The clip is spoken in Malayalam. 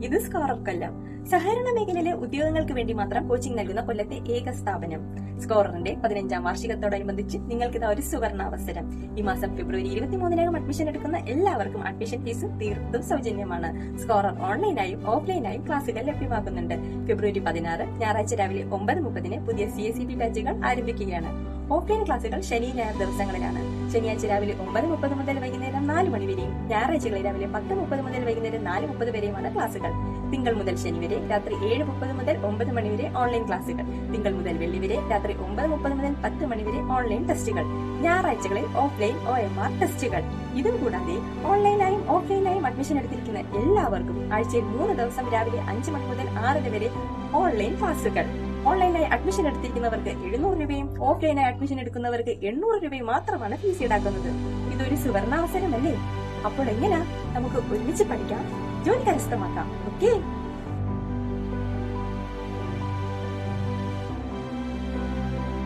ഇത് സ്കോറർ കൊല്ലം. സഹകരണ മേഖലയിലെ ഉദ്യോഗങ്ങൾക്ക് വേണ്ടി മാത്രം കോച്ചിംഗ് നൽകുന്ന കൊല്ലത്തെ ഏക സ്ഥാപനം. സ്കോററിന്റെ 15ാം വാർഷികത്തോടനുബന്ധിച്ച് നിങ്ങൾക്ക് ഇതാ ഒരു സുവർണാവസരം. ഈ മാസം ഫെബ്രുവരി 23-നകം അഡ്മിഷൻ എടുക്കുന്ന എല്ലാവർക്കും അഡ്മിഷൻ ഫീസ് തീർത്തും സൗജന്യമാണ്. സ്കോറർ ഓൺലൈനായും ഓഫ്ലൈനായും ക്ലാസുകൾ ലഭ്യമാകുന്നുണ്ട്. ഫെബ്രുവരി 16 ഞായറാഴ്ച രാവിലെ 9:30 പുതിയ CSEB ബാച്ചുകൾ ആരംഭിക്കുകയാണ്. ഓഫ്ലൈൻ ക്ലാസുകൾ ശനി ഞായർ ദിവസങ്ങളിലാണ്. ശനിയാഴ്ച രാവിലെ 9:30 മുതൽ വൈകുന്നേരം 4 മണി വരെയും ഞായറാഴ്ചകളിൽ രാവിലെ 10:30 മുതൽ വൈകുന്നേരം 4:30 വരെയുമാണ് ക്ലാസുകൾ. തിങ്കൾ മുതൽ ശനി വരെ രാത്രി 7:30 മുതൽ 9 മണി വരെ ഓൺലൈൻ ക്ലാസുകൾ. തിങ്കൾ മുതൽ വെള്ളി വരെ രാത്രി 9:30 മുതൽ 10 മണി വരെ ഓൺലൈൻ ടെസ്റ്റുകൾ. ഞായറാഴ്ചകളിൽ ഓഫ്ലൈൻ OMR ടെസ്റ്റുകൾ. ഇതും കൂടാതെ ഓൺലൈനായും ഓഫ്ലൈനായും അഡ്മിഷൻ എടുത്തിരിക്കുന്ന എല്ലാവർക്കും ആഴ്ചയിൽ 3 ദിവസം രാവിലെ 5 മണി മുതൽ 6 വരെ ഓൺലൈൻ ക്ലാസുകൾ. ഓൺലൈനായി അഡ്മിഷൻ എടുത്തിരിക്കുന്നവർക്ക് 700 രൂപയും ഓഫ്ലൈനായി അഡ്മിഷൻ എടുക്കുന്നവർക്ക് 800 രൂപയും മാത്രമാണ് ഫീസ് ഈടാക്കുന്നത്. ഇതൊരു സുവർണാവസരമല്ലേ? അപ്പോൾ എങ്ങനെയാ നമുക്ക് ഒരുമിച്ച് പഠിക്കാം, ജോലി കരസ്ഥമാക്കാം. ഓക്കേ.